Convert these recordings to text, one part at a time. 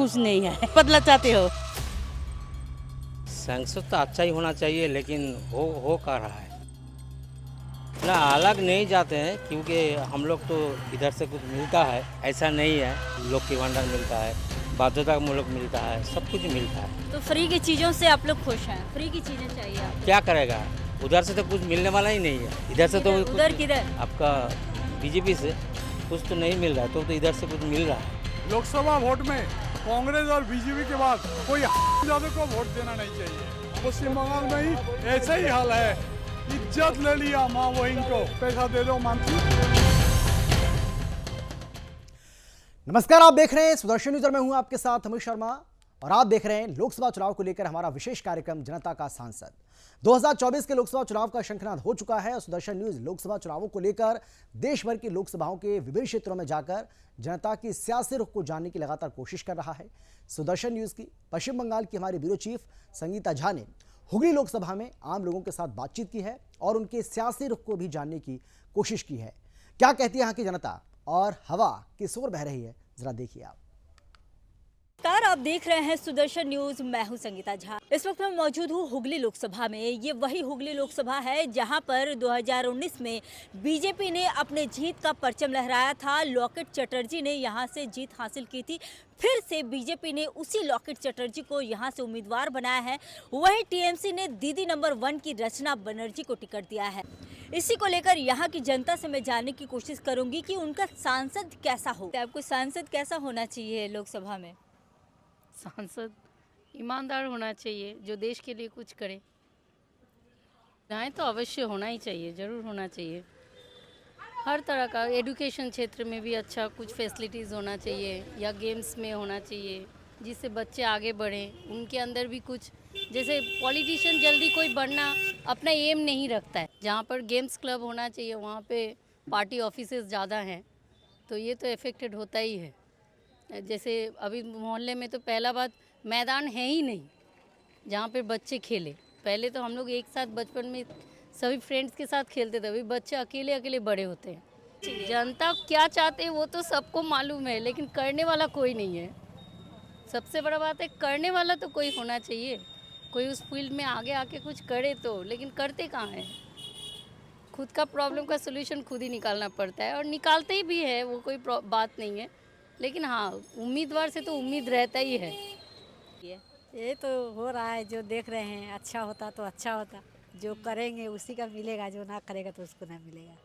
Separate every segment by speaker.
Speaker 1: कुछ नहीं है। बदला चाहते हो?
Speaker 2: संसद तो अच्छा ही होना चाहिए, लेकिन हो का रहा है ना, अलग नहीं जाते हैं, क्योंकि हम लोग तो इधर से कुछ मिलता है, ऐसा नहीं है। लोग के भंडार मिलता है, बाध्यतामूलक मिलता है, सब कुछ मिलता है।
Speaker 3: तो फ्री की चीज़ों से आप लोग खुश हैं? फ्री की चीज़ें चाहिए आपको?
Speaker 2: क्या करेगा, उधर से तो कुछ मिलने वाला ही नहीं है। इधर से तो
Speaker 3: उधर किधर?
Speaker 2: आपका बीजेपी से कुछ तो नहीं मिल रहा है, तो इधर से कुछ मिल रहा है।
Speaker 4: लोकसभा वोट में कांग्रेस और बीजेपी के बाद कोई ज्यादा को वोट देना नहीं चाहिए। पश्चिम बंगाल में ही ऐसा ही हाल है। इज्जत ले लिया माँ बहन को, पैसा दे दो मानसी।
Speaker 5: नमस्कार, आप देख रहे हैं सुदर्शन न्यूज और मैं हूं आपके साथ अमित शर्मा और आप देख रहे हैं लोकसभा चुनाव को लेकर हमारा विशेष कार्यक्रम जनता का सांसद। 2024 के लोकसभा चुनाव का शंखनाद हो चुका है और सुदर्शन न्यूज लोकसभा चुनावों को लेकर देश भर की लोकसभाओं के विभिन्न क्षेत्रों में जाकर जनता की सियासी रुख को जानने की लगातार कोशिश कर रहा है। सुदर्शन न्यूज की पश्चिम बंगाल की हमारी ब्यूरो चीफ संगीता झा ने हुगली लोकसभा में आम लोगों के साथ बातचीत की है और उनके सियासी रुख को भी जानने की कोशिश की है। क्या कहती है यहाँ की जनता और हवा किस ओर बह रही है, जरा देखिए आप।
Speaker 3: नमस्कार, आप देख रहे हैं सुदर्शन न्यूज। मैं हूं संगीता झा। इस वक्त मैं मौजूद हूं हुगली लोकसभा में। ये वही हुगली लोकसभा है जहां पर 2019 में बीजेपी ने अपने जीत का परचम लहराया था। लॉकेट चटर्जी ने यहां से जीत हासिल की थी। फिर से बीजेपी ने उसी लॉकेट चटर्जी को यहां से उम्मीदवार बनाया है। वहीं टीएमसी ने दीदी नंबर 1 की रचना बनर्जी को टिकट दिया है। इसी को लेकर यहाँ की जनता से मैं जानने की कोशिश करूंगी कि उनका सांसद कैसा हो। आपको सांसद कैसा होना चाहिए लोकसभा में?
Speaker 1: सांसद ईमानदार होना चाहिए, जो देश के लिए कुछ करे। न्याय तो अवश्य होना ही चाहिए, जरूर होना चाहिए। हर तरह का एजुकेशन क्षेत्र में भी अच्छा कुछ फैसिलिटीज़ होना चाहिए या गेम्स में होना चाहिए, जिससे बच्चे आगे बढ़ें। उनके अंदर भी कुछ, जैसे पॉलिटिशियन जल्दी कोई बनना अपना एम नहीं रखता है। जहाँ पर गेम्स क्लब होना चाहिए वहाँ पे पार्टी ऑफिसेज ज़्यादा हैं, तो ये तो इफेक्टेड होता ही है। जैसे अभी मोहल्ले में तो पहला बात मैदान है ही नहीं जहाँ पे बच्चे खेले। पहले तो हम लोग एक साथ बचपन में सभी फ्रेंड्स के साथ खेलते थे, अभी बच्चे अकेले अकेले बड़े होते हैं। जनता क्या चाहते हैं वो तो सबको मालूम है, लेकिन करने वाला कोई नहीं है। सबसे बड़ा बात है, करने वाला तो कोई होना चाहिए, कोई उस फील्ड में आगे आके कुछ करे तो, लेकिन करते कहाँ हैं। खुद का प्रॉब्लम का सोल्यूशन खुद ही निकालना पड़ता है और निकालते ही भी है, वो कोई बात नहीं है। लेकिन हाँ, उम्मीदवार से तो उम्मीद रहता ही है।
Speaker 6: ये तो हो रहा है, जो देख रहे हैं। अच्छा होता तो अच्छा होता, जो करेंगे उसी का मिलेगा, जो ना करेगा तो उसको ना मिलेगा।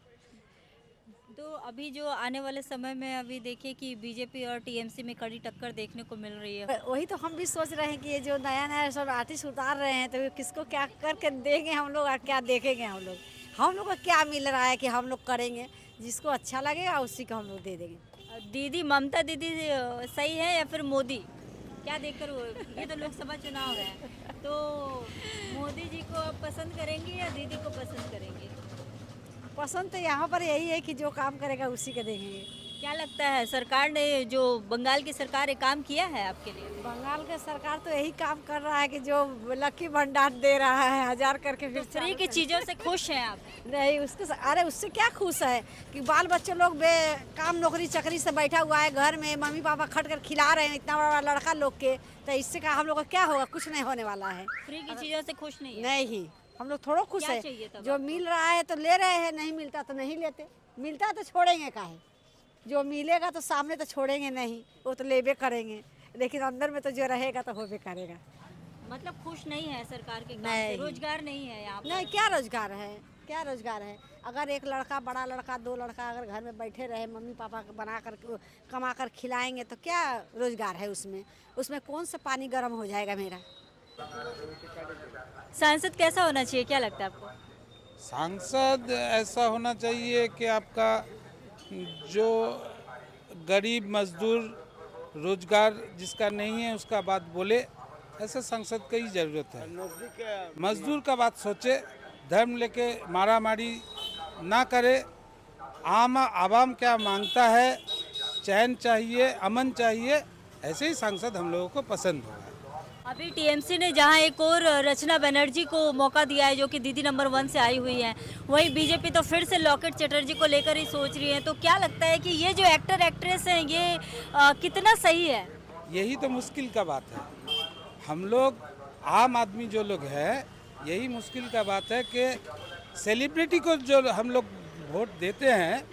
Speaker 3: तो अभी जो आने वाले समय में अभी देखिए कि बीजेपी और टीएमसी में कड़ी टक्कर देखने को मिल रही है।
Speaker 6: वही तो हम भी सोच रहे हैं कि ये जो नया नया सब आर्टिस्ट उतार रहे हैं, तो किसको क्या करके देंगे हम लोग और क्या देखेंगे हम लोग को क्या मिल रहा है कि हम लोग करेंगे। जिसको अच्छा लगेगा उसी को हम लोग दे देंगे।
Speaker 3: दीदी ममता दीदी सही है या फिर मोदी? क्या देखकर वो, ये तो लोकसभा चुनाव है, तो मोदी जी को आप पसंद करेंगे या दीदी को पसंद करेंगे?
Speaker 6: पसंद तो यहाँ पर यही है कि जो काम करेगा उसी को देंगे।
Speaker 3: क्या लगता है सरकार ने, जो बंगाल की सरकार ने काम किया है आपके लिए?
Speaker 6: बंगाल का सरकार तो यही काम कर रहा है कि जो लकी भंडार दे रहा है 1000 करके। फिर
Speaker 3: फ्री की चीज़ों से खुश हैं आप?
Speaker 6: नहीं, अरे उससे क्या खुश है कि बाल बच्चे लोग काम नौकरी चकरी से बैठा हुआ है घर में, मम्मी पापा खट कर खिला रहे हैं इतना बड़ा लड़का लोग के, तो इससे का हम लोग को क्या होगा? कुछ नहीं होने वाला है।
Speaker 3: फ्री की चीज़ों से खुश नहीं है?
Speaker 6: नहीं, हम लोग थोड़ा खुश है। जो मिल रहा है तो ले रहे हैं, नहीं मिलता तो नहीं लेते। मिलता तो छोड़ेंगे काहे, जो मिलेगा तो सामने तो छोड़ेंगे नहीं, वो तो लेबे करेंगे, लेकिन अंदर में तो जो रहेगा तो होबे करेगा।
Speaker 3: मतलब खुश नहीं है सरकार के काम से? रोजगार नहीं है यहाँ पर?
Speaker 6: नहीं, क्या रोजगार है, क्या रोजगार है? अगर एक लड़का, बड़ा लड़का, 2 लड़का अगर घर में बैठे रहे, मम्मी पापा बना कर कमा कर खिलाएंगे तो क्या रोजगार है उसमें कौन सा पानी गर्म हो जाएगा मेरा?
Speaker 3: सांसद कैसा होना चाहिए, क्या लगता है आपको?
Speaker 7: सांसद ऐसा होना चाहिए कि आपका जो गरीब मजदूर, रोजगार जिसका नहीं है उसका बात बोले, ऐसे सांसद की ज़रूरत है। मजदूर का बात सोचे, धर्म लेके मारा मारी ना करे। आवाम क्या मांगता है, चैन चाहिए, अमन चाहिए, ऐसे ही सांसद हम लोगों को पसंद होगा।
Speaker 3: अभी टीएमसी ने जहां एक और रचना बनर्जी को मौका दिया है, जो कि दीदी नंबर 1 से आई हुई हैं, वहीं बीजेपी तो फिर से लॉकेट चटर्जी को लेकर ही सोच रही है। तो क्या लगता है कि ये जो एक्टर एक्ट्रेस हैं, ये कितना सही है?
Speaker 7: यही तो मुश्किल का बात है। हम लोग आम आदमी जो लोग हैं, यही मुश्किल का बात है कि सेलिब्रिटी को जो हम लोग वोट देते हैं,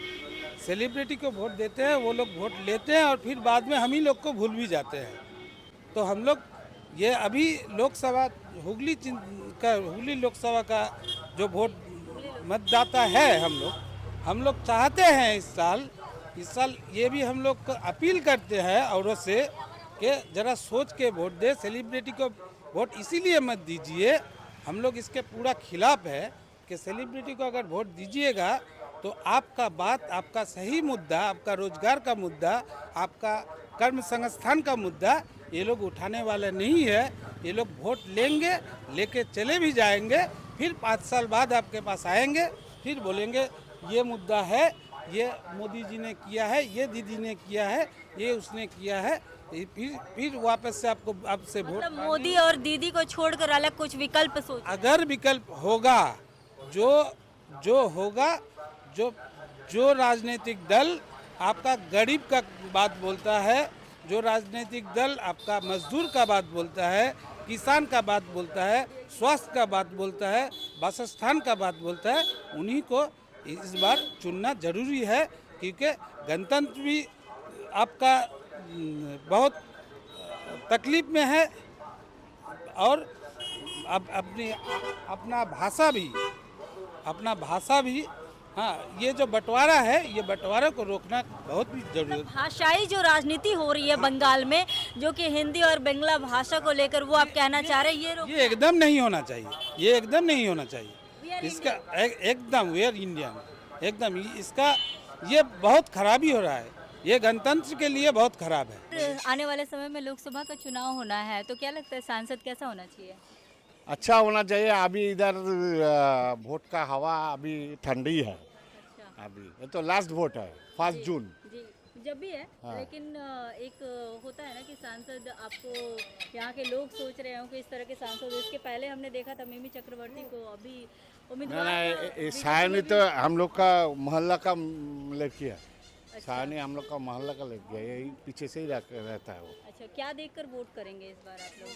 Speaker 7: सेलिब्रिटी को वोट देते हैं, वो लोग वोट लेते हैं और फिर बाद में हम ही लोग को भूल भी जाते हैं। तो हम लोग ये अभी लोकसभा हुगली लोकसभा का जो वोट मतदाता है, हम लोग चाहते हैं इस साल ये भी हम लोग अपील करते हैं औरों से कि ज़रा सोच के वोट दे। सेलिब्रिटी को वोट इसीलिए मत दीजिए, हम लोग इसके पूरा खिलाफ है कि सेलिब्रिटी को अगर वोट दीजिएगा तो आपका बात, आपका सही मुद्दा, आपका रोजगार का मुद्दा, आपका कर्म संस्थान का मुद्दा ये लोग उठाने वाले नहीं है। ये लोग वोट लेंगे, लेके चले भी जाएंगे, फिर 5 साल बाद आपके पास आएंगे, फिर बोलेंगे ये मुद्दा है, ये मोदी जी ने किया है, ये दीदी ने किया है, ये उसने किया है, फिर वापस से आपसे वोट।
Speaker 3: मतलब मोदी और दीदी को छोड़कर अलग कुछ विकल्प सोच।
Speaker 7: अगर विकल्प होगा, जो होगा, जो राजनीतिक दल आपका गरीब का बात बोलता है, जो राजनीतिक दल आपका मजदूर का बात बोलता है, किसान का बात बोलता है, स्वास्थ्य का बात बोलता है, वासस्थान का बात बोलता है, उन्हीं को इस बार चुनना जरूरी है। क्योंकि गणतंत्र भी आपका बहुत तकलीफ में है और अपना भाषा भी हाँ, ये जो बंटवारा है, ये बंटवारे को रोकना बहुत भी जरूरी है।
Speaker 3: भाषाई जो राजनीति हो रही है बंगाल में, जो कि हिंदी और बांग्ला भाषा को लेकर, वो आप कहना चाह रहे हैं
Speaker 7: ये एकदम नहीं होना चाहिए, ये एकदम नहीं होना चाहिए। इसका एकदम वी आर इंडियन, एकदम इसका ये बहुत खराबी हो रहा है, ये गणतंत्र के लिए बहुत खराब है।
Speaker 3: आने वाले समय में लोकसभा का चुनाव होना है, तो क्या लगता है सांसद कैसा होना चाहिए?
Speaker 8: अच्छा होना चाहिए। अभी इधर वोट का हवा अभी ठंडी है।
Speaker 3: अच्छा।
Speaker 8: अभी ये तो लास्ट वोट है, 5 जून।
Speaker 3: जी, जब भी है।
Speaker 8: हाँ।
Speaker 3: लेकिन एक होता है ना कि सांसद, आपको यहाँ के लोग सोच रहे हो कि इस तरह के सांसद, इसके पहले हमने देखा था मिमी चक्रवर्ती को, अभी उम्मीदवार
Speaker 8: नहीं, सायनी तो हम लोग का मोहल्ला का लड़की है। सायनी हम लोग का मोहल्ला का लड़की है, यही पीछे से ही रहता है वो।
Speaker 3: अच्छा, क्या देखकर वोट करेंगे इस बार आप लोग?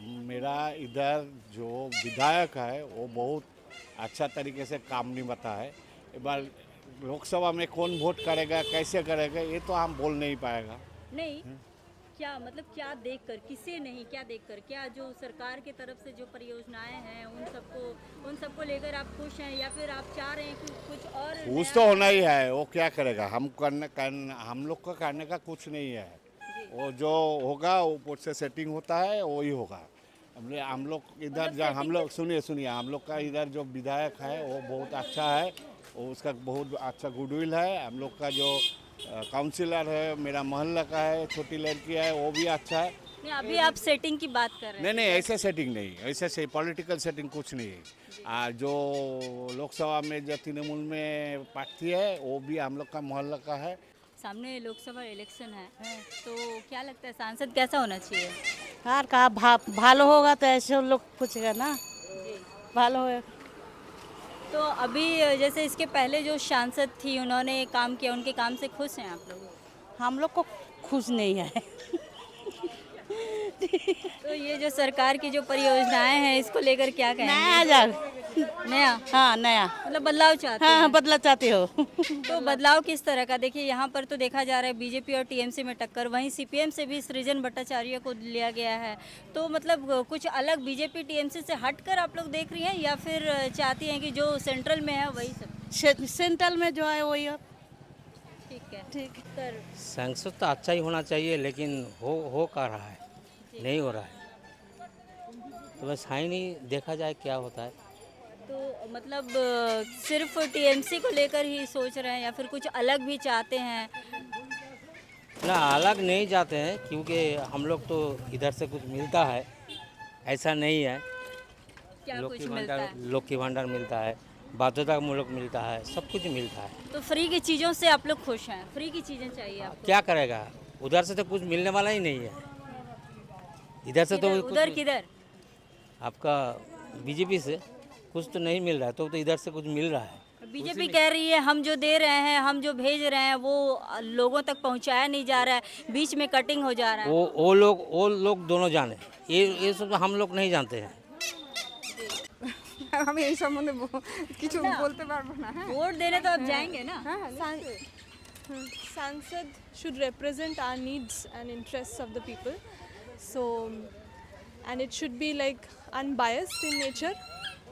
Speaker 8: मेरा इधर जो विधायक है वो बहुत अच्छा तरीके से काम निभाता है। एक बार लोकसभा में कौन वोट करेगा, कैसे करेगा, ये तो हम बोल नहीं पाएगा।
Speaker 3: नहीं, क्या मतलब क्या देखकर, किसे नहीं, क्या देखकर, क्या जो सरकार की तरफ से जो परियोजनाएं हैं उन सबको लेकर आप खुश हैं, या फिर आप चाह रहे हैं कि कुछ और
Speaker 8: खुश तो होना ही है। वो क्या करेगा, हम लोग का करने का कुछ नहीं है। वो जो होगा ऊपर से सेटिंग होता है, वही होगा। हम लोग इधर हम लोग सुनिए हम लोग का इधर जो विधायक है वो बहुत अच्छा है, वो उसका बहुत अच्छा गुडविल है। हम लोग का जो काउंसिलर है, मेरा मोहल्ला का है, छोटी लड़की है, वो भी अच्छा है।
Speaker 3: नहीं, अभी आप सेटिंग की बात कर रहे हैं।
Speaker 8: नहीं, ऐसे सेटिंग नहीं, ऐसे पॉलिटिकल सेटिंग कुछ नहीं है। जो लोकसभा में जो तृणमूल में पार्टी है, वो भी हम लोग का मोहल्ला का है।
Speaker 3: सामने लोकसभा इलेक्शन है, तो क्या लगता है सांसद कैसा होना चाहिए?
Speaker 9: यार कहा भालो होगा तो ऐसे लोग पूछेगा ना, भालो होगा।
Speaker 3: तो अभी जैसे इसके पहले जो सांसद थी, उन्होंने काम किया, उनके काम से खुश हैं आप लोग?
Speaker 9: हम लोग को खुश नहीं है।
Speaker 3: तो ये जो सरकार की जो परियोजनाएं हैं, इसको लेकर क्या कहेंगे?
Speaker 9: नया जाग,
Speaker 3: नया,
Speaker 9: हाँ नया,
Speaker 3: मतलब बदलाव चाहते हैं।
Speaker 9: हाँ बदला चाहते हो।
Speaker 3: तो बदलाव किस तरह का? देखिए यहाँ पर तो देखा जा रहा है बीजेपी और टीएमसी में टक्कर, वहीं सीपीएम से भी सृजन भट्टाचार्य को लिया गया है। तो मतलब कुछ अलग बीजेपी टीएमसी से हटकर आप लोग देख रही हैं, या फिर चाहती हैं कि जो सेंट्रल में है वही सब?
Speaker 9: सेंट्रल में जो है वही।
Speaker 3: ठीक है,
Speaker 9: ठीक।
Speaker 3: सर
Speaker 2: सांसद तो अच्छा ही होना चाहिए, लेकिन हो क्या रहा है, नहीं हो रहा है। तो बस है नहीं, देखा जाए क्या होता है।
Speaker 3: तो मतलब सिर्फ टीएमसी को लेकर ही सोच रहे हैं, या फिर कुछ अलग भी चाहते हैं?
Speaker 2: ना, अलग नहीं जाते हैं, क्योंकि हम लोग तो इधर से कुछ मिलता है, ऐसा नहीं है।
Speaker 3: क्या कुछ मिलता है?
Speaker 2: लोक की भंडार मिलता है, बाध्यतामूलक मिलता है, सब कुछ मिलता है।
Speaker 3: तो फ्री की चीज़ों से आप लोग खुश हैं? फ्री की चीज़ें चाहिए आपको?
Speaker 2: क्या करेगा, उधर से तो कुछ मिलने वाला ही नहीं है। इधर से तो
Speaker 3: उधर किधर?
Speaker 2: आपका बीजेपी से कुछ तो नहीं मिल रहा है, तो इधर से कुछ मिल रहा है।
Speaker 3: बीजेपी कह रही है हम जो दे रहे हैं, हम जो भेज रहे हैं वो लोगों तक पहुंचाया नहीं जा रहा है, बीच में कटिंग हो जा रहा है।
Speaker 2: वो लोग दोनों जाने, ये सब हम लोग नहीं जानते हैं।
Speaker 10: আমি এই সম্বন্ধে কিছু বলতে পারবো না।
Speaker 3: वोट देने तो अब जाएंगे ना।
Speaker 10: सांसद should represent our needs and interests of the people, so and it should be like unbiased in nature,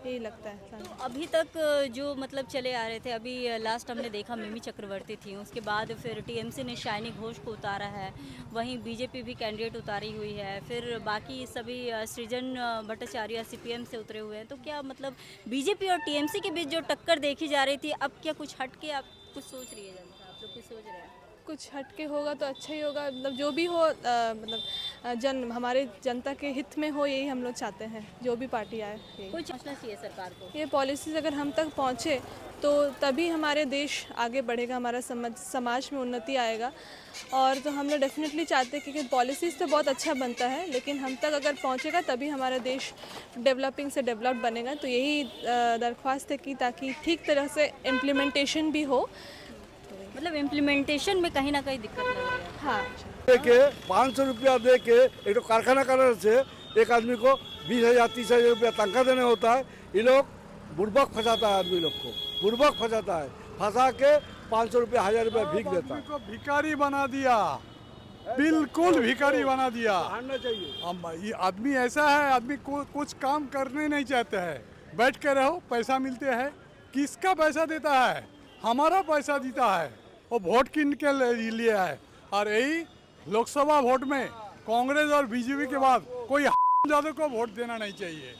Speaker 10: यही लगता है सांसद।
Speaker 3: अभी तक जो मतलब चले आ रहे थे, अभी लास्ट हमने देखा मिमी चक्रवर्ती थी, उसके बाद फिर टीएमसी ने शाइनी घोष को उतारा है, वहीं बीजेपी भी कैंडिडेट उतारी हुई है, फिर बाकी सभी सृजन भट्टाचार्य सीपीएम से उतरे हुए हैं। तो क्या मतलब बीजेपी और टीएमसी के बीच जो टक्कर देखी जा रही थी, अब क्या कुछ हट के आप कुछ सोच रही है जनता, आप लोग कुछ सोच रहे हैं?
Speaker 10: कुछ हटके होगा तो अच्छा ही होगा, मतलब जो भी हो मतलब हमारे जनता के हित में हो, यही हम लोग चाहते हैं। जो भी पार्टी आए यही।
Speaker 3: कुछ सोचना चाहिए सरकार को।
Speaker 10: ये पॉलिसीज़ अगर हम तक पहुँचे तो तभी हमारे देश आगे बढ़ेगा, हमारा समाज में उन्नति आएगा। और तो हम लोग डेफिनेटली चाहते हैं कि पॉलिसीज़ तो बहुत अच्छा बनता है, लेकिन हम तक अगर पहुँचेगा तभी हमारा देश डेवलपिंग से डेवलप बनेगा। तो यही दरख्वास्त है कि ताकि ठीक तरह से इम्प्लीमेंटेशन भी हो।
Speaker 3: मतलब इम्प्लीमेंटेशन में कहीं ना कहीं दिक्कत लग रही है।
Speaker 10: हाँ,
Speaker 11: दे के 500 रुपया दे के एक तो कारखाना करने से एक आदमी को 20,000 30,000 रुपया तनख्वाह देना होता है। ये लोग बुड़बक फंसाता है, आदमी लोग को बुड़बक फंसाता है, फंसा के 500 रुपया 1000 रुपया भीख देता है।
Speaker 4: को भिखारी बना दिया, बिल्कुल भिखारी बना दिया।
Speaker 11: आना चाहिए।
Speaker 4: ये आदमी ऐसा है, आदमी को कुछ काम करने नहीं चाहते हैं, बैठ के रहो, पैसा मिलते हैं। किसका पैसा देता है? हमारा पैसा देता है, वो वोट किन के लिए है। और यही लोकसभा वोट में कांग्रेस और बीजेपी के बाद कोई ज्यादा को वोट देना नहीं चाहिए।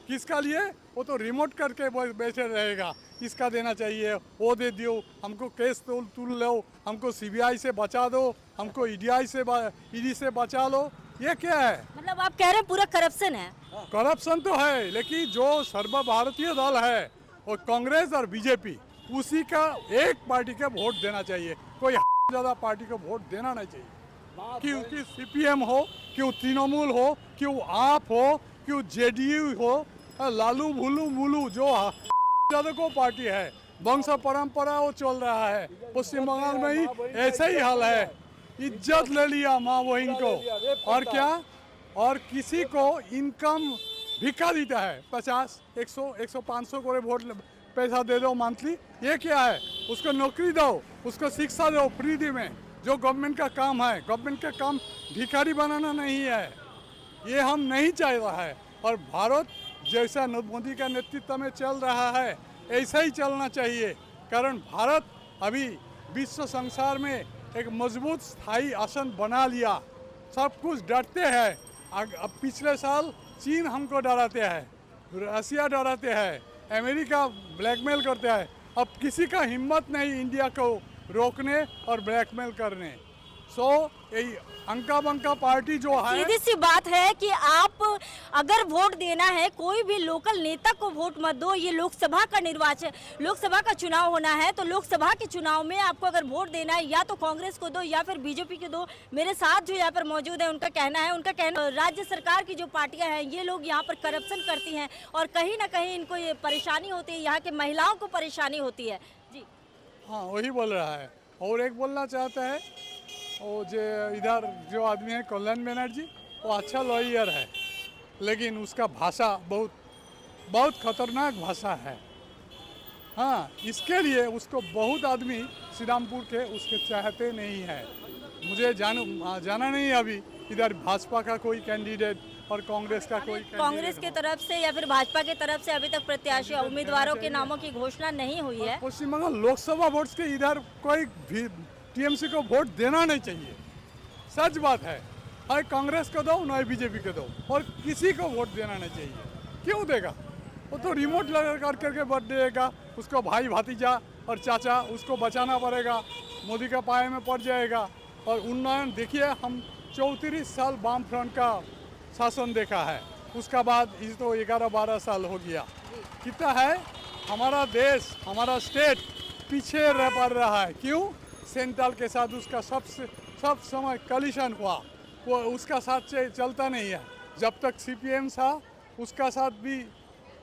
Speaker 4: किसका लिए? वो तो रिमोट करके बैठे रहेगा, इसका देना चाहिए, वो दे दियो, हमको केस तुल लो, हमको सीबीआई से बचा दो, हमको ईडी से बचा लो। ये क्या है?
Speaker 3: मतलब आप कह रहे हैं पूरा करप्शन है?
Speaker 4: करप्शन तो है, लेकिन जो सर्वभारतीय दल है वो कांग्रेस और बीजेपी, उसी का एक पार्टी के वोट देना चाहिए, कोई ज्यादा पार्टी को वोट देना नहीं चाहिए। क्योंकि सीपीएम हो, क्यों तृणमूल हो, क्यों आप हो, क्यों जेडीयू हो, लालू भुलू मुलू जो ज्यादा को पार्टी है, वंश परंपरा वो चल रहा है। पश्चिम बंगाल में ही ऐसा ही हाल है, इज्जत ले लिया माँ बहन को, और क्या, और किसी को इनकम भिखा देता है, 50, 100, 100, 500 को वोट पैसा दे दो मंथली। ये क्या है? उसको नौकरी दो, उसको शिक्षा दो फ्री में, जो गवर्नमेंट का काम है। गवर्नमेंट का काम भिखारी बनाना नहीं है, ये हम नहीं चाह रहा है। और भारत जैसा मोदी का नेतृत्व में चल रहा है, ऐसा ही चलना चाहिए। कारण भारत अभी विश्व संसार में एक मजबूत स्थायी आसन बना लिया, सब कुछ डरते हैं। अब पिछले साल चीन हमको डराते हैं, रसिया डराते हैं, अमेरिका ब्लैकमेल करते हैं। अब किसी का हिम्मत नहीं इंडिया को रोकने और ब्लैकमेल करने। सो यही अंका बंका पार्टी जो है,
Speaker 3: सीधी सी बात है कि आप अगर वोट देना है, कोई भी लोकल नेता को वोट मत दो। ये लोकसभा का निर्वाचन, लोकसभा का चुनाव होना है, तो लोकसभा के चुनाव में आपको अगर वोट देना है, या तो कांग्रेस को दो या फिर बीजेपी को दो। मेरे साथ जो यहाँ पर मौजूद है, उनका कहना राज्य सरकार की जो पार्टियां हैं, ये लोग यहाँ पर करप्शन करती हैं और कहीं ना कहीं इनको ये परेशानी होती है, यहाँ के महिलाओं को परेशानी होती है। जी
Speaker 4: हाँ, वही बोल रहा है। और एक बोलना चाहता है, वो जो इधर जो आदमी है कल्याण बनर्जी, वो अच्छा लॉयर है, लेकिन उसका भाषा बहुत खतरनाक भाषा है। हाँ, इसके लिए उसको बहुत आदमी श्रीरामपुर के उसके चाहते नहीं है। मुझे जाना नहीं अभी इधर भाजपा का कोई कैंडिडेट और कांग्रेस का कोई कैंडिडेट।
Speaker 3: कांग्रेस की तरफ से या फिर भाजपा की तरफ से अभी तक प्रत्याशी उम्मीदवारों के नामों की घोषणा नहीं हुई है।
Speaker 4: पश्चिम बंगाल लोकसभा वोट्स के इधर कोई भी टीएमसी को वोट देना नहीं चाहिए, सच बात है। हाय कांग्रेस को दो, ना बीजेपी को दो, और किसी को वोट देना नहीं चाहिए। क्यों देगा? वो तो रिमोट लगा करके वोट देगा, उसको भाई भतीजा और चाचा, उसको बचाना पड़ेगा, मोदी का पाए में पड़ जाएगा। और उन्नयन देखिए, हम 34 साल वाम फ्रंट का शासन देखा है, उसका बाद इस तो 11-12 साल हो गया। कितना है हमारा देश, हमारा स्टेट पीछे रह पड़ रहा है। क्यों? सेंट्रल के साथ उसका सब समय कलिशन हुआ, वो उसका साथ से चलता नहीं है। जब तक सीपीएम था, उसका साथ भी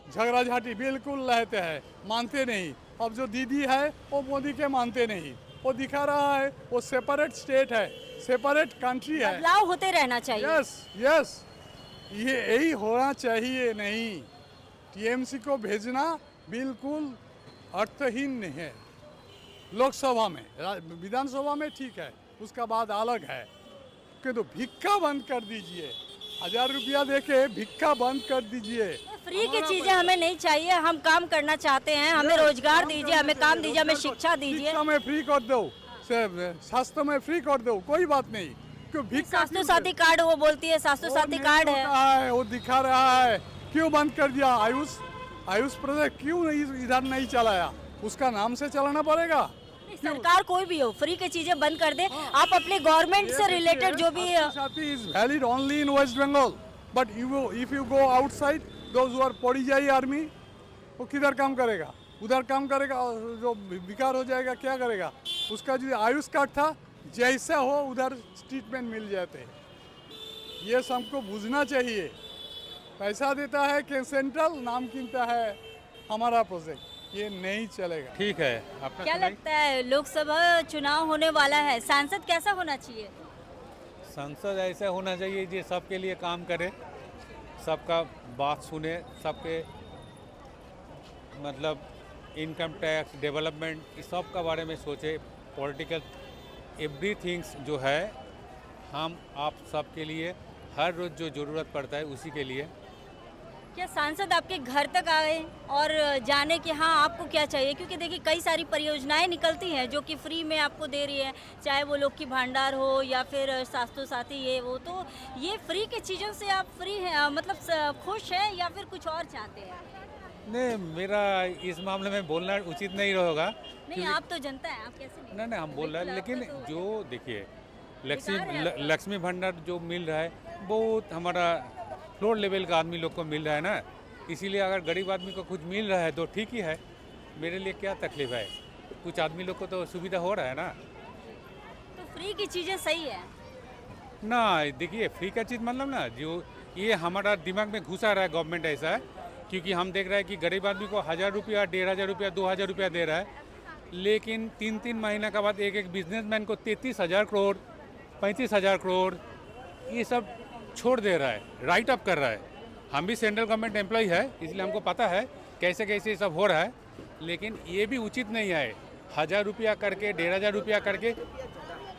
Speaker 4: झगड़ा झाटी बिल्कुल रहते हैं, मानते नहीं। अब जो दीदी है वो मोदी के मानते नहीं, वो दिखा रहा है वो सेपरेट स्टेट है, सेपरेट कंट्री है।
Speaker 3: बदलाव होते रहना चाहिए।
Speaker 4: यस, ये यही होना चाहिए। नहीं, टीएमसी को भेजना बिल्कुल अर्थहीन नहीं है। लोकसभा में, विधानसभा में ठीक है, उसका बाद अलग है, किंतु भिक्का बंद कर दीजिए। 1000 रुपया देके भिक्का बंद कर दीजिए।
Speaker 3: फ्री की चीजें हमें नहीं चाहिए, हम काम करना चाहते हैं, हमें रोजगार दीजिए, हमें काम दीजिए, हमें शिक्षा दीजिए।
Speaker 4: शिक्षा में फ्री कर दो, स्वास्थ्य में फ्री कर दो, कोई बात नहीं। क्यों भिक्का?
Speaker 3: स्वास्थ्य साथी कार्ड वो बोलती है, स्वास्थ्य साथी कार्ड है,
Speaker 4: वो दिखा रहा है। क्यों बंद कर दिया? आयुष प्रोजेक्ट क्यों इधर नहीं चलाया? उसका नाम से चलाना पड़ेगा।
Speaker 3: सरकार कोई भी हो, फ्री की चीजें बंद कर दे। आप अपने गवर्नमेंट से रिलेटेड जो भी
Speaker 4: साथी is valid only in West Bengal, but if you go outside, those who are परिजाई आर्मी, वो किधर काम करेगा? उधर काम करेगा, जो बेकार हो जाएगा क्या करेगा? उसका जो आयुष कार्ड था, जैसा हो उधर ट्रीटमेंट मिल जाते। ये सबको बुझना चाहिए। पैसा देता है कि सेंट्रल, नाम कीनता है हमारा प्रोजेक्ट, ये नहीं चलेगा।
Speaker 2: ठीक है, आपका
Speaker 3: क्या लगता है लोकसभा चुनाव होने वाला है, सांसद कैसा होना चाहिए?
Speaker 2: संसद ऐसा होना चाहिए जो सबके लिए काम करे, सबका बात सुने, सबके मतलब इनकम टैक्स, डेवलपमेंट, इस सब का बारे में सोचे। पॉलिटिकल एवरीथिंग्स जो है हम आप सबके लिए हर रोज़ जो ज़रूरत पड़ता है उसी के लिए।
Speaker 3: क्या सांसद आपके घर तक आए और जाने कि हाँ आपको क्या चाहिए? क्योंकि देखिए कई सारी परियोजनाएं निकलती हैं जो कि फ्री में आपको दे रही है, चाहे वो लोग की भांडार हो या फिर स्वास्थ्य साथी ये वो। तो ये फ्री की चीज़ों से आप फ्री हैं, मतलब खुश हैं या फिर कुछ और चाहते हैं?
Speaker 2: नहीं, मेरा इस मामले में बोलना उचित नहीं रहेगा।
Speaker 3: नहीं, आप तो जनता है, आप कैसे
Speaker 2: नहीं, हम बोल रहे हैं, लेकिन जो देखिए लक्ष्मी भंडार जो मिल रहा है बहुत हमारा फ्लोर लेवल का आदमी लोग को मिल रहा है ना, इसीलिए अगर गरीब आदमी को कुछ मिल रहा है तो ठीक ही है। मेरे लिए क्या तकलीफ है? कुछ आदमी लोग को तो सुविधा हो रहा है ना।
Speaker 3: तो फ्री की चीज़ें सही है
Speaker 2: ना? देखिए फ्री का चीज़ मतलब ना, जो ये हमारा दिमाग में घुसा रहा है गवर्नमेंट ऐसा है, क्योंकि हम देख रहे हैं कि गरीब आदमी को 1000 रुपया, 1500 रुपया, 2000 रुपया दे रहा है, लेकिन 3-3 महीना के बाद एक बिजनेसमैन को 33,000 करोड़, 35,000 करोड़ ये सब छोड़ दे रहा है, राइट अप कर रहा है। हम भी सेंट्रल गवर्नमेंट एम्प्लॉय है, इसलिए हमको पता है कैसे कैसे ये सब हो रहा है, लेकिन ये भी उचित नहीं है। 1000 रुपया करके, 1500 रुपया करके,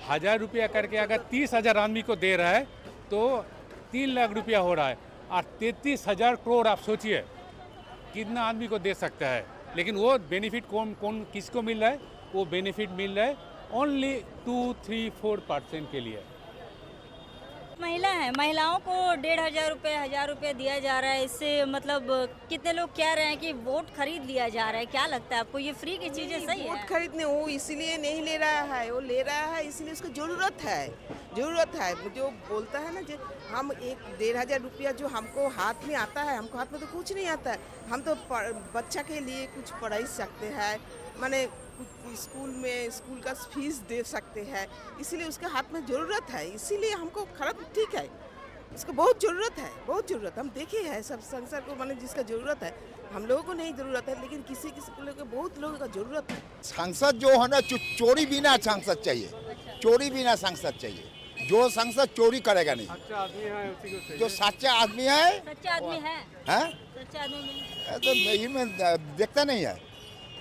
Speaker 2: 1000 रुपया करके अगर 30,000 आदमी को दे रहा है तो 3 लाख रुपया हो रहा है, और 33,000 करोड़ आप सोचिए कितना आदमी को दे सकता है। लेकिन वो बेनिफिट कौन किसको मिल रहा है? वो बेनिफिट मिल रहा है ओनली 2-3-4% के लिए।
Speaker 3: महिला है, महिलाओं को 1,500 रुपये, 1000 रुपये दिया जा रहा है। इससे मतलब कितने लोग कह रहे हैं कि वोट खरीद लिया जा रहा है। क्या लगता है आपको, ये फ्री की चीज़ें सही है?
Speaker 12: वोट खरीदने वो इसीलिए नहीं ले रहा है, वो ले रहा है इसलिए उसको ज़रूरत है। जो बोलता है ना, जो हम 1,500 रुपया जो हमको हाथ में आता है, हमको हाथ में तो कुछ नहीं आता है। हम तो बच्चा के लिए कुछ पढ़ा सकते हैं, माने स्कूल का फीस दे सकते हैं, इसीलिए उसके हाथ में ज़रूरत है, इसीलिए हमको खराब ठीक है, उसको बहुत ज़रूरत। हम देखे हैं सब संसार को, माने जिसका ज़रूरत है, हम लोगों को नहीं ज़रूरत है, लेकिन किसी को बहुत लोगों का ज़रूरत है।
Speaker 13: सांसद जो है ना, चोरी बिना सांसद चाहिए, चोरी बिना सांसद चाहिए। जो सांसद चोरी करेगा नहीं,
Speaker 11: अच्छा आदमी है उसी को चाहिए।
Speaker 13: जो सच्चा आदमी है,
Speaker 3: सच्चा आदमी है, सच्चा आदमी
Speaker 13: तो नहीं, में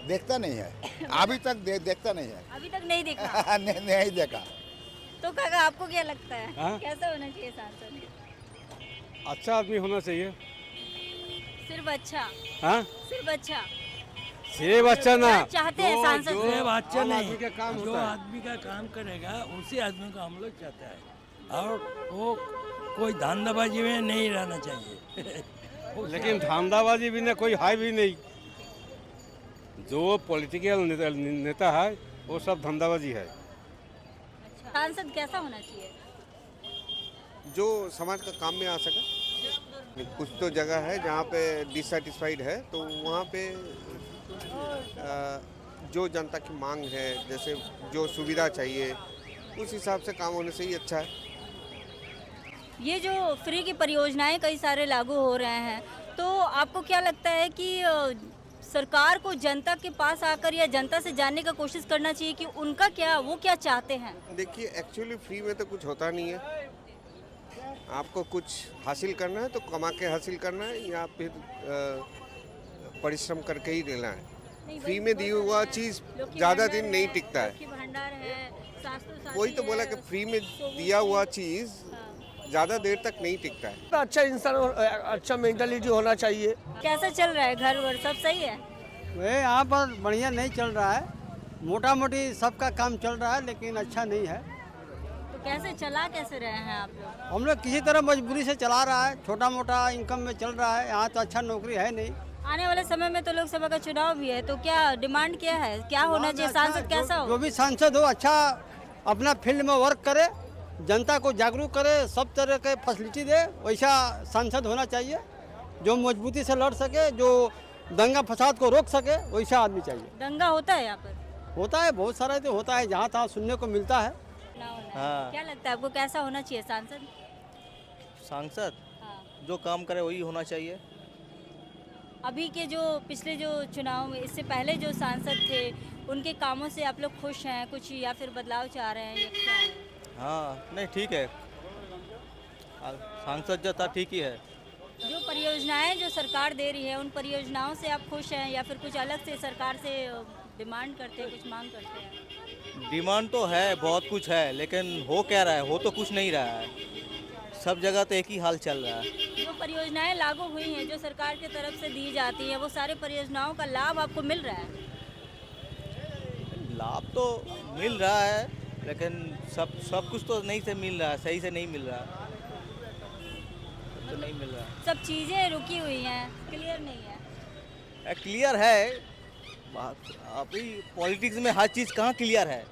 Speaker 13: देखता नहीं है अभी तक देखता नहीं है,
Speaker 3: अभी तक नहीं देखा।
Speaker 13: नहीं देखा।
Speaker 3: तो काका आपको क्या लगता है, कैसा होना चाहिए सांसद?
Speaker 11: अच्छा आदमी होना चाहिए।
Speaker 3: सिर्फ अच्छा? सिर्फ अच्छा?
Speaker 11: सिर्फ अच्छा ना,
Speaker 3: चाहते हैं सांसद?
Speaker 14: सिर्फ अच्छा नहीं,
Speaker 11: आदमी का काम
Speaker 14: जो
Speaker 11: होता है।
Speaker 14: आदमी का काम करेगा उसी आदमी को हम लोग चाहते हैं, और वो कोई धांधाबाजी में नहीं रहना चाहिए।
Speaker 11: लेकिन धांधाबाजी भी ना, कोई है भी नहीं। जो पॉलिटिकल नेता है वो सब धंधाबाजी है।
Speaker 3: सांसद कैसा होना चाहिए?
Speaker 15: जो समाज का काम में आ सके। कुछ तो जगह है जहाँ पे डिससेटिस्फाइड है, तो वहाँ पे जो जनता की मांग है, जैसे जो सुविधा चाहिए, उस हिसाब से काम होने से ही अच्छा है।
Speaker 3: ये जो फ्री की परियोजनाएं कई सारे लागू हो रहे हैं, तो आपको क्या लगता है कि सरकार को जनता के पास आकर या जनता से जानने का कोशिश करना चाहिए कि उनका क्या, वो क्या चाहते हैं।
Speaker 15: देखिए एक्चुअली फ्री में तो कुछ होता नहीं है। आपको कुछ हासिल करना है तो कमा के हासिल करना है या फिर परिश्रम करके ही लेना है। फ्री में दी हुआ चीज़ ज़्यादा दिन नहीं टिकता है। वही तो बोला कि फ्री में दिया हुआ चीज़ ज़्यादा देर तक नहीं टिकता है।
Speaker 16: अच्छा इंसान, अच्छा मेंटालिटी होना चाहिए।
Speaker 3: कैसा चल रहा है, घर वर सब सही है?
Speaker 16: यहाँ पर बढ़िया नहीं चल रहा है, मोटा मोटी सबका काम चल रहा है लेकिन अच्छा नहीं है।
Speaker 3: तो कैसे चला कैसे रहे हैं आप लोग?
Speaker 16: हम लोग किसी तरह मजबूरी से चला रहा है, छोटा मोटा इनकम में चल रहा है। यहाँ तो अच्छा नौकरी है नहीं।
Speaker 3: आने वाले समय में तो लोकसभा का चुनाव भी है, तो क्या डिमांड क्या है, क्या होना चाहिए, सांसद कैसा हो?
Speaker 16: जो भी सांसद हो अच्छा अपना फील्ड में वर्क करे, जनता को जागरूक करे, सब तरह के फैसिलिटी दे, वैसा सांसद होना चाहिए। जो मजबूती से लड़ सके, जो दंगा फसाद को रोक सके, वैसा आदमी चाहिए।
Speaker 3: दंगा होता है यहाँ पर?
Speaker 16: होता है, बहुत सारा तो होता है, जहाँ तहाँ सुनने को मिलता है।
Speaker 3: हाँ। क्या लगता है आपको, कैसा होना चाहिए सांसद?
Speaker 17: सांसद जो काम करे वही होना चाहिए।
Speaker 3: अभी के जो पिछले जो चुनाव में, इससे पहले जो सांसद थे, उनके कामों से आप लोग खुश हैं कुछ, या फिर बदलाव चाह रहे हैं, या क्या है?
Speaker 17: हाँ नहीं ठीक है, सांसद जो था ठीक ही है।
Speaker 3: जो परियोजनाएं जो सरकार दे रही है, उन परियोजनाओं से आप खुश हैं या फिर कुछ अलग से सरकार से डिमांड करते हैं, कुछ मांग करते हैं?
Speaker 17: डिमांड तो है, बहुत कुछ है, लेकिन हो क्या रहा है, हो तो कुछ नहीं रहा है। सब जगह तो एक ही हाल चल रहा है।
Speaker 3: जो परियोजनाएं लागू हुई हैं, जो सरकार की तरफ से दी जाती हैं, वो सारे परियोजनाओं का लाभ आपको मिल रहा है?
Speaker 17: लाभ तो मिल रहा है, लेकिन सब कुछ तो नहीं से मिल रहा है, सही से नहीं मिल रहा है, तो नहीं मिल रहा है।
Speaker 3: सब चीज़ें रुकी हुई हैं, क्लियर नहीं है।
Speaker 17: क्लियर है, अभी पॉलिटिक्स में हर चीज़ कहाँ क्लियर है?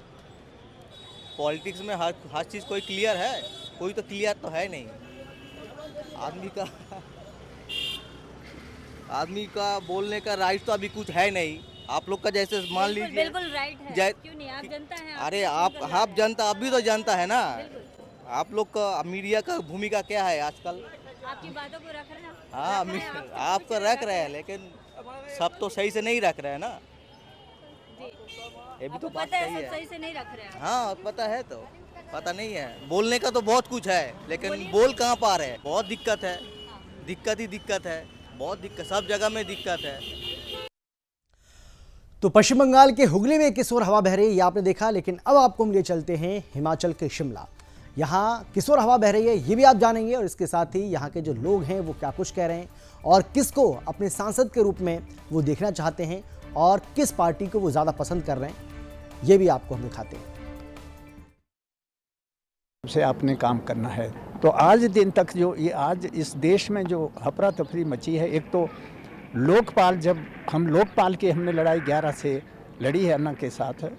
Speaker 17: पॉलिटिक्स में हर चीज़ कोई क्लियर है? कोई तो क्लियर तो है नहीं। आदमी का बोलने का राइट तो अभी कुछ है नहीं। आप लोग का जैसे मान लीजिए,
Speaker 3: बिल्कुल राइट है, क्यों नहीं, आप जनता हैं।
Speaker 17: अरे आप जनता, अभी तो जनता है ना। आप लोग का मीडिया का भूमिका क्या है आजकल?
Speaker 3: आपकी बातों को रख रहे हैं।
Speaker 17: हाँ, आप तो रख रहे हैं, लेकिन सब तो सही से नहीं रख रहे हैं ना। ये भी तो बात सही है,
Speaker 3: सही से नहीं रख रहे हैं।
Speaker 17: हाँ पता है, तो पता नहीं है। बोलने का तो बहुत कुछ है, लेकिन बोल कहाँ पा रहे हैं। बहुत दिक्कत है, दिक्कत ही दिक्कत है, बहुत दिक्कत, सब जगह में दिक्कत है।
Speaker 5: तो पश्चिम बंगाल के हुगली में किस ओर हवा बह रही है ये आपने देखा, लेकिन अब आपको हम लिए चलते हैं हिमाचल के शिमला। यहाँ किस ओर हवा बह रही है ये भी आप जानेंगे, और इसके साथ ही यहाँ के जो लोग हैं वो क्या कुछ कह रहे हैं और किसको अपने सांसद के रूप में वो देखना चाहते हैं और किस पार्टी को वो ज़्यादा पसंद कर रहे हैं, ये भी आपको हम दिखाते हैं।
Speaker 18: से आपने काम करना है। तो आज दिन तक जो ये आज इस देश में जो हफरा तफरी मची है, एक तो लोकपाल, जब हम लोकपाल की हमने लड़ाई 11 से लड़ी है अन्ना के साथ,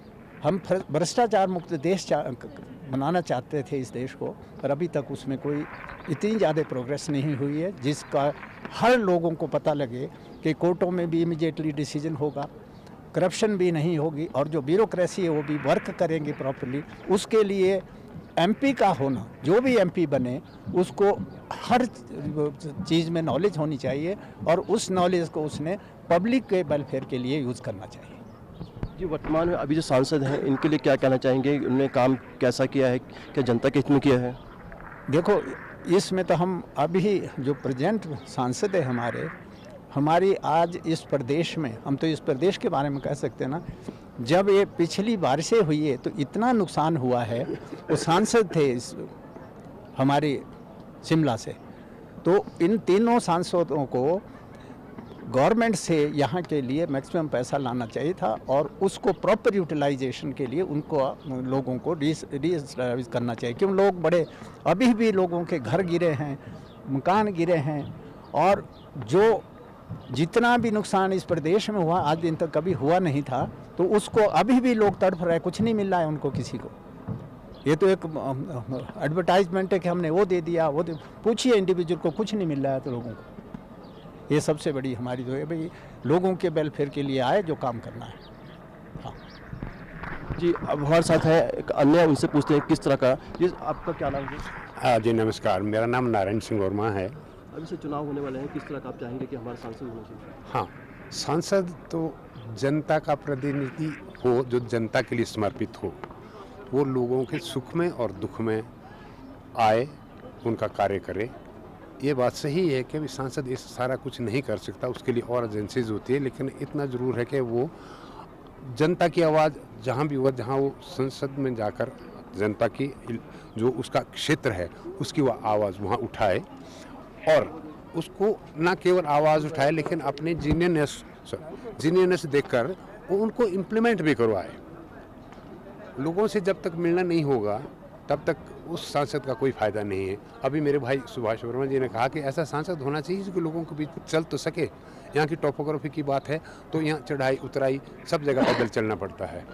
Speaker 18: हम भ्रष्टाचार मुक्त देश बनाना चाहते थे इस देश को, पर अभी तक उसमें कोई इतनी ज़्यादा प्रोग्रेस नहीं हुई है जिसका हर लोगों को पता लगे कि कोर्टों में भी इमीडिएटली डिसीजन होगा, करप्शन भी नहीं होगी और जो ब्यूरोक्रेसी है वो भी वर्क करेंगे प्रॉपर्ली। उसके लिए एमपी का होना, जो भी एमपी बने उसको हर चीज़ में नॉलेज होनी चाहिए और उस नॉलेज को उसने पब्लिक के वेलफेयर के लिए यूज़ करना चाहिए।
Speaker 19: जी, वर्तमान में अभी जो सांसद हैं इनके लिए क्या कहना चाहेंगे? उन्होंने काम कैसा किया है, क्या जनता के हित में किया है?
Speaker 18: देखो, इसमें तो हम अभी जो प्रेजेंट सांसद है हमारी आज इस प्रदेश में, हम तो इस प्रदेश के बारे में कह सकते हैं ना, जब ये पिछली बारिशें हुई है तो इतना नुकसान हुआ है। वो सांसद थे हमारे शिमला से, तो इन तीनों सांसदों को गवर्नमेंट से यहाँ के लिए मैक्सिमम पैसा लाना चाहिए था और उसको प्रॉपर यूटिलाइजेशन के लिए उनको लोगों को रीएस्टैब्लिश करना चाहिए। क्यों लोग बड़े, अभी भी लोगों के घर गिरे हैं, मकान गिरे हैं और जो जितना भी नुकसान इस प्रदेश में हुआ आज दिन तक कभी हुआ नहीं था, तो उसको अभी भी लोग तड़प रहे हैं, कुछ नहीं मिल रहा है उनको किसी को। ये तो एक एडवर्टाइजमेंट है कि हमने वो दे दिया, वो पूछिए इंडिविजुअल को, कुछ नहीं मिल रहा है तो लोगों को। ये सबसे बड़ी हमारी जो है भाई, लोगों के वेलफेयर के लिए आए, जो काम करना है। हाँ
Speaker 19: जी, अब हमारे साथ है एक अन्य, उनसे पूछते हैं किस तरह का। जी, आपका क्या नाम है?
Speaker 20: हाँ जी, नमस्कार, मेरा नाम नारायण सिंह वर्मा है।
Speaker 19: अभी से चुनाव होने वाले हैं, किस तरह का आप चाहेंगे कि हमारे सांसद होना चाहिए?
Speaker 20: हाँ, सांसद तो जनता का प्रतिनिधि हो, जो जनता के लिए समर्पित हो, वो लोगों के सुख में और दुख में आए, उनका कार्य करे। ये बात सही है कि सांसद इस सारा कुछ नहीं कर सकता, उसके लिए और एजेंसीज होती है, लेकिन इतना ज़रूर है कि वो जनता की आवाज़ जहाँ भी हुआ, जहाँ वो संसद में जाकर जनता की जो उसका क्षेत्र है उसकी वो आवाज़ वहाँ उठाए, और उसको ना केवल आवाज़ उठाए लेकिन अपने जीनियस देखकर वो उनको इम्प्लीमेंट भी करवाए। लोगों से जब तक मिलना नहीं होगा तब तक उस सांसद का कोई फ़ायदा नहीं है। अभी मेरे भाई सुभाष वर्मा जी ने कहा कि ऐसा सांसद होना चाहिए कि लोगों के बीच चल तो सके। यहाँ की टोपोग्राफी की बात है तो यहाँ चढ़ाई उतराई सब जगह पैदल चलना पड़ता है।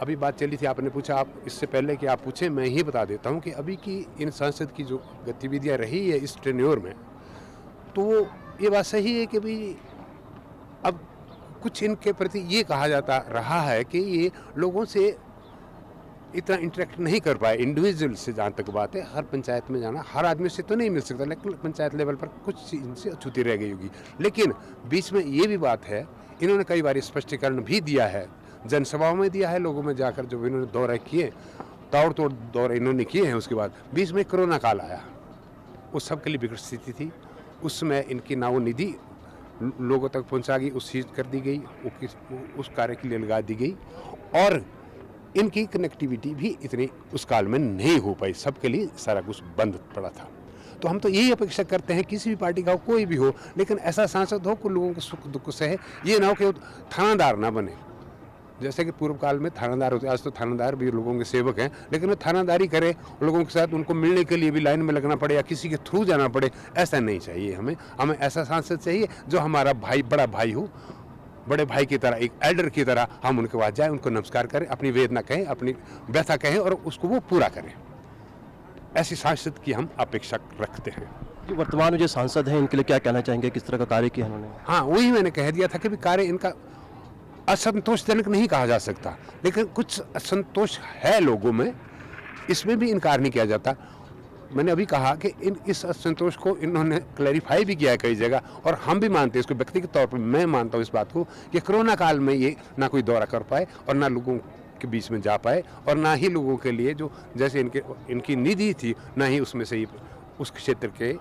Speaker 20: अभी बात चली थी, आपने पूछा, आप इससे पहले कि आप पूछें मैं ही बता देता हूँ कि अभी की इन सांसद की जो गतिविधियाँ रही है इस टेन्योर में, तो ये बात सही है कि भाई अब कुछ इनके प्रति ये कहा जाता रहा है कि ये लोगों से इतना इंटरेक्ट नहीं कर पाए, इंडिविजुअल से जहाँ तक बात है। हर पंचायत में जाना, हर आदमी से तो नहीं मिल सकता, लेकिन पंचायत लेवल पर कुछ इनसे अछूती रह गई होगी। लेकिन बीच में ये भी बात है, इन्होंने कई बार स्पष्टीकरण भी दिया है, जनसभाओं में दिया है, लोगों में जाकर जब इन्होंने दौरे किए, ताड़ तोड़ दौरे इन्होंने किए हैं। उसके बाद बीच में कोरोना काल आया, उस सब के लिए विकट स्थिति थी। उस समय इनकी ना वो निधि लोगों तक पहुँचा गई, उस चीज़ कर दी गई, उस कार्य के लिए लगा दी गई, और इनकी कनेक्टिविटी भी इतनी उस काल में नहीं हो पाई। सबके लिए सारा कुछ बंद पड़ा था। तो हम तो यही अपेक्षा करते हैं किसी भी पार्टी का हो, कोई भी हो, लेकिन ऐसा सांसद हो कि लोगों के सुख दुख से है। ये ना हो कि थानादार ना बने, जैसे कि पूर्व काल में थानादार होते, आज तो थानादार भी लोगों के सेवक हैं, लेकिन वो थानादारी करे, लोगों के साथ उनको मिलने के लिए भी लाइन में लगना पड़े या किसी के थ्रू जाना पड़े, ऐसा नहीं चाहिए हमें ऐसा सांसद चाहिए जो हमारा भाई, बड़ा भाई हो, बड़े भाई की तरह, एक एल्डर की तरह हम उनके पास जाएं, उनको नमस्कार करें, अपनी वेदना कहें, अपनी व्यथा कहें और उसको वो पूरा करें। ऐसी सांसद की हम अपेक्षा रखते हैं।
Speaker 19: जो वर्तमान में जो सांसद हैं इनके लिए क्या कहना चाहेंगे, किस तरह का कार्य किया उन्होंने?
Speaker 20: हाँ, वही मैंने कह दिया था कि भी कार्य इनका असंतोषजनक नहीं कहा जा सकता, लेकिन कुछ असंतोष है लोगों में, इसमें भी इनकार नहीं किया जाता। मैंने अभी कहा कि इस असंतोष को इन्होंने क्लैरिफाई भी किया है कई जगह, और हम भी मानते हैं इसको, व्यक्तिगत तौर पर मैं मानता हूँ इस बात को कि कोरोना काल में ये ना कोई दौरा कर पाए और ना लोगों के बीच में जा पाए, और ना ही लोगों के लिए जो जैसे इनकी निधि थी, ना ही उसमें से उस क्षेत्र के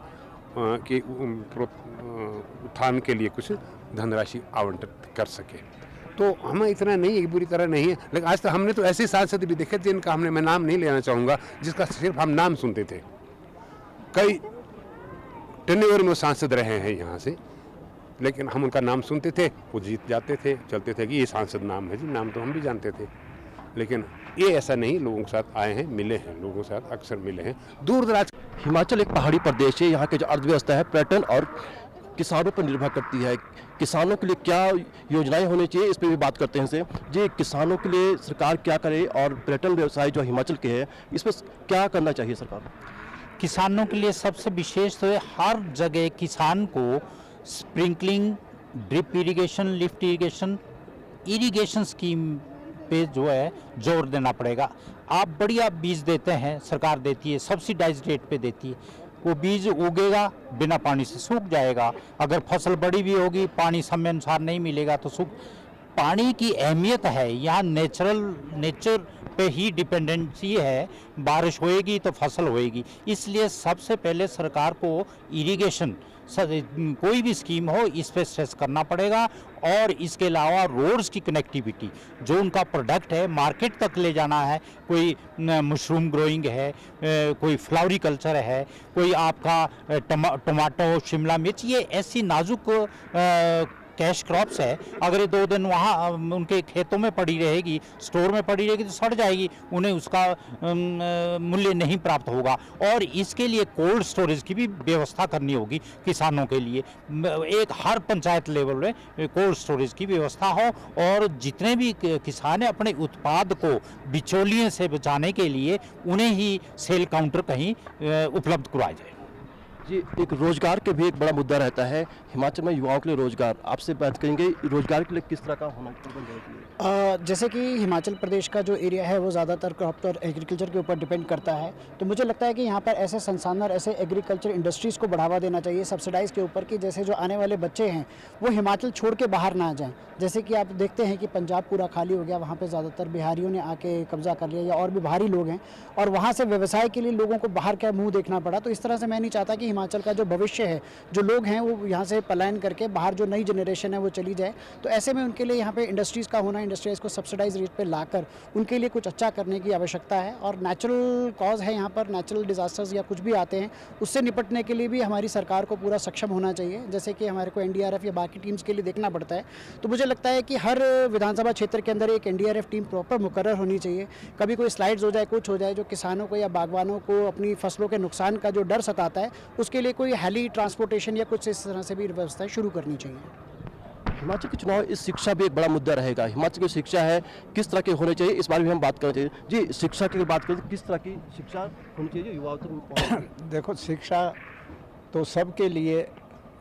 Speaker 20: उत्थान के लिए कुछ धनराशि आवंटित कर सके। तो हमें इतना नहीं है कि बुरी तरह नहीं है, लेकिन आज तक हमने तो ऐसे सांसद भी देखे जिनका मैं नाम नहीं लेना चाहूँगा, जिसका सिर्फ हम नाम सुनते थे। कई टेन्योर में सांसद रहे हैं यहाँ से, लेकिन हम उनका नाम सुनते थे, वो जीत जाते थे, चलते थे कि ये सांसद नाम है जी, नाम तो हम भी जानते थे, लेकिन ये ऐसा नहीं, लोगों के साथ आए हैं, मिले हैं, लोगों के साथ अक्सर मिले हैं। दूर दराज
Speaker 19: हिमाचल एक पहाड़ी प्रदेश है, यहाँ की जो अर्थव्यवस्था है पर्यटन और किसानों पर निर्भर करती है। किसानों के लिए क्या योजनाएं होनी चाहिए, इस पर भी बात करते हैं से जी। किसानों के लिए सरकार क्या करे और पर्यटन व्यवसाय जो हिमाचल के है इस पर क्या करना चाहिए सरकार?
Speaker 21: किसानों के लिए सबसे विशेष तो हर जगह किसान को sprinkling, drip irrigation, lift irrigation scheme पे जो है जोर देना पड़ेगा। आप बढ़िया बीज देते हैं, सरकार देती है, सब्सिडाइज रेट पे देती है, वो बीज उगेगा, बिना पानी से सूख जाएगा। अगर फसल बड़ी भी होगी, पानी समय अनुसार नहीं मिलेगा तो सूख। पानी की अहमियत है यहाँ, नेचर पे ही डिपेंडेंसी है, बारिश होएगी तो फसल होएगी। इसलिए सबसे पहले सरकार को इरिगेशन, कोई भी स्कीम हो, इस पे स्ट्रेस करना पड़ेगा। और इसके अलावा रोड्स की कनेक्टिविटी, जो उनका प्रोडक्ट है मार्केट तक ले जाना है, कोई मशरूम ग्रोइंग है, कोई फ्लावरी कल्चर है, कोई आपका टमाटो, शिमला मिर्च, ये ऐसी नाजुक कैश क्रॉप्स है, अगर ये 2 दिन वहाँ उनके खेतों में पड़ी रहेगी, स्टोर में पड़ी रहेगी तो सड़ जाएगी, उन्हें उसका मूल्य नहीं प्राप्त होगा। और इसके लिए कोल्ड स्टोरेज की भी व्यवस्था करनी होगी किसानों के लिए। एक हर पंचायत लेवल में कोल्ड स्टोरेज की व्यवस्था हो, और जितने भी किसान हैं अपने उत्पाद को बिचौलिए से बचाने के लिए उन्हें ही सेल काउंटर कहीं उपलब्ध करवाया जाए।
Speaker 19: जी, एक रोजगार के भी एक बड़ा मुद्दा रहता है हिमाचल में युवाओं के लिए रोजगार। आपसे बात करेंगे रोजगार के लिए किस तरह का होना चाहिए।
Speaker 1: जैसे कि हिमाचल प्रदेश का जो एरिया है वो ज़्यादातर क्रॉप और एग्रीकल्चर के ऊपर डिपेंड करता है, तो मुझे लगता है कि यहाँ पर ऐसे संसाधन और ऐसे एग्रीकल्चर इंडस्ट्रीज़ को बढ़ावा देना चाहिए सब्सिडाइज़ के ऊपर, कि जैसे जो आने वाले बच्चे हैं वो हिमाचल छोड़ के बाहर ना जाएँ। जैसे कि आप देखते हैं कि पंजाब पूरा खाली हो गया, वहाँ पर ज़्यादातर बिहारियों ने आके कब्जा कर लिया या और भी बाहरी लोग हैं, और वहाँ से व्यवसाय के लिए लोगों को बाहर का मुँह देखना पड़ा। तो इस तरह से मैं नहीं चाहता कि हिमाचल का जो भविष्य है, जो लोग हैं वो यहाँ से पलायन करके बाहर जो नई जनरेशन है वो चली जाए। तो ऐसे में उनके लिए यहाँ पे इंडस्ट्रीज़ का होना, इंडस्ट्रीज़ को सब्सिडाइज रेट पे लाकर उनके लिए कुछ अच्छा करने की आवश्यकता है। और नेचुरल कॉज है यहाँ पर, नेचुरल डिजास्टर्स या कुछ भी आते हैं उससे निपटने के लिए भी हमारी सरकार को पूरा सक्षम होना चाहिए। जैसे कि हमारे को NDRF या बाकी टीम्स के लिए देखना पड़ता है, तो मुझे लगता है कि हर विधानसभा क्षेत्र के अंदर एक NDRF टीम प्रॉपर मुकर्रर होनी चाहिए। कभी कोई स्लाइड्स हो जाए, कुछ हो जाए, जो किसानों को या बागवानों को अपनी फसलों के नुकसान का जो डर सताता है, उसके लिए कोई हेली ट्रांसपोर्टेशन या कुछ इस तरह से भी व्यवस्थाएं शुरू करनी चाहिए।
Speaker 19: हिमाचल के चुनाव इस शिक्षा भी एक बड़ा मुद्दा रहेगा। हिमाचल की शिक्षा है किस तरह के होने चाहिए, इस बारे में हम बात करना चाहिए। जी, शिक्षा की बात करें तो किस तरह की शिक्षा होनी चाहिए युवाओं तक?
Speaker 18: देखो, शिक्षा तो सबके लिए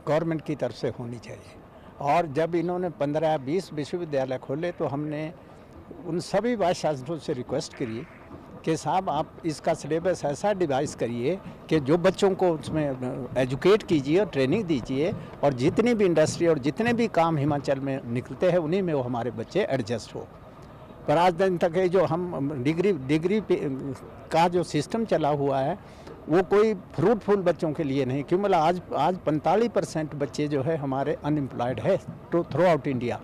Speaker 18: गवर्नमेंट की तरफ से होनी चाहिए, और जब इन्होंने 15-20 विश्वविद्यालय खोले तो हमने उन सभी वाइस चांसलरों से रिक्वेस्ट करी कि साहब आप इसका सिलेबस ऐसा डिवाइस करिए कि जो बच्चों को उसमें एजुकेट कीजिए और ट्रेनिंग दीजिए, और जितनी भी इंडस्ट्री और जितने भी काम हिमाचल में निकलते हैं उन्हीं में वो हमारे बच्चे एडजस्ट हो। पर आज दिन तक ये जो हम डिग्री का जो सिस्टम चला हुआ है वो कोई फ्रूटफुल बच्चों के लिए नहीं, क्यों मतलब आज 45% बच्चे जो है हमारे अनएम्प्लॉयड है थ्रू आउट इंडिया।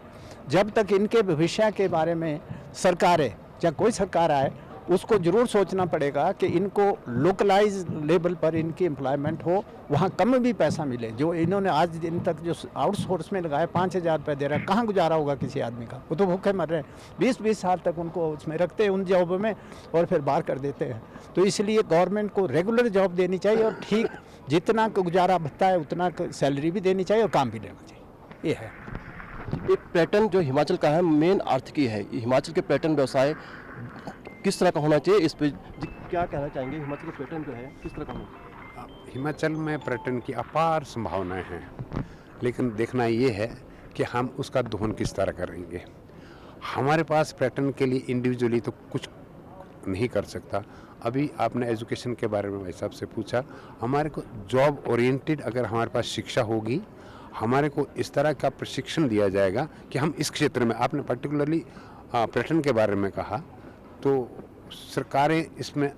Speaker 18: जब तक इनके भविष्य के बारे में सरकारें या कोई सरकार आए उसको ज़रूर सोचना पड़ेगा कि इनको लोकलाइज लेवल पर इनकी एम्प्लॉयमेंट हो, वहाँ कम भी पैसा मिले। जो इन्होंने आज दिन तक जो आउटसोर्स में लगाए 5,000 रुपये दे रहा है, कहाँ गुजारा होगा किसी आदमी का? वो तो भूखे मर रहे हैं। 20-20 साल तक उनको उसमें रखते हैं उन जॉब में और फिर बाहर कर देते हैं। तो इसलिए गवर्नमेंट को रेगुलर जॉब देनी चाहिए, और ठीक जितना गुजारा भत्ता है उतना सैलरी भी देनी चाहिए और काम भी लेना चाहिए। ये है
Speaker 19: एक पर्यटन जो हिमाचल का है, मेन आर्थिकी है। हिमाचल के पर्यटन व्यवसाय किस तरह का होना चाहिए, इस पर क्या कहना चाहेंगे? हिमाचल का पर्यटन जो है किस तरह का होना चाहिए?
Speaker 20: हिमाचल में पर्यटन की अपार संभावनाएं हैं, लेकिन देखना ये है कि हम उसका दोहन किस तरह करेंगे। हमारे पास पर्यटन के लिए इंडिविजुअली तो कुछ नहीं कर सकता। अभी आपने एजुकेशन के बारे में भाई साहब से पूछा, हमारे को जॉब ओरिएंटेड अगर हमारे पास शिक्षा होगी, हमारे को इस तरह का प्रशिक्षण दिया जाएगा कि हम इस क्षेत्र में, आपने पर्टिकुलरली पर्यटन के बारे में कहा, तो सरकारें इसमें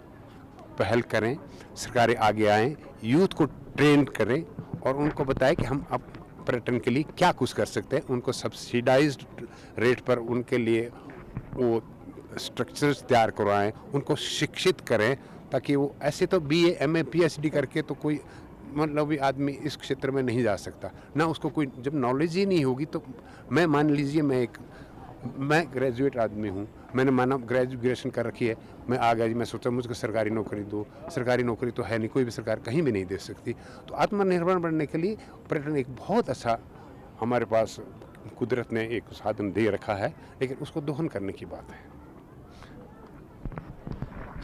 Speaker 20: पहल करें, सरकारें आगे आएं, यूथ को ट्रेन करें और उनको बताएं कि हम अब पर्यटन के लिए क्या कुछ कर सकते हैं। उनको सब्सिडाइज्ड रेट पर उनके लिए वो स्ट्रक्चर्स तैयार करवाएं, उनको शिक्षित करें, ताकि वो ऐसे तो BA MA PhD करके तो कोई मतलब भी आदमी इस क्षेत्र में नहीं जा सकता ना। उसको कोई जब नॉलेज ही नहीं होगी तो मैं मान लीजिए मैं ग्रेजुएट आदमी हूँ, मैंने माना ग्रेजुएशन कर रखी है, मैं आ गया जी, मैं सोचा मुझको सरकारी नौकरी दो। सरकारी नौकरी तो है नहीं, कोई भी सरकार कहीं भी नहीं दे सकती। तो आत्मनिर्भर बनने के लिए पर्यटन एक बहुत अच्छा हमारे पास कुदरत ने एक साधन दे रखा है, लेकिन उसको दोहन करने की बात है।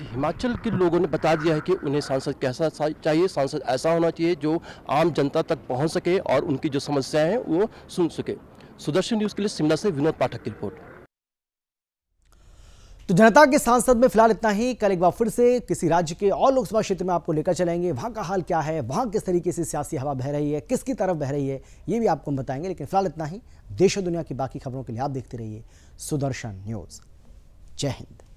Speaker 19: हिमाचल के लोगों ने बता दिया है कि उन्हें सांसद कैसा चाहिए। सांसद ऐसा होना चाहिए जो आम जनता तक पहुंच सके और उनकी जो समस्याएं हैं वो सुन सके। सुदर्शन न्यूज़ के लिए शिमला से विनोद पाठक की रिपोर्ट।
Speaker 5: तो जनता के सांसद में फिलहाल इतना ही। कल एक बार फिर से किसी राज्य के और लोकसभा क्षेत्र में आपको लेकर चलेंगे, वहां का हाल क्या है, वहां किस तरीके से सियासी हवा बह रही है, किसकी तरफ बह रही है, ये भी आपको बताएंगे। लेकिन फिलहाल इतना ही। देश और दुनिया की बाकी खबरों के लिए आप देखते रहिए सुदर्शन न्यूज़। जय हिंद।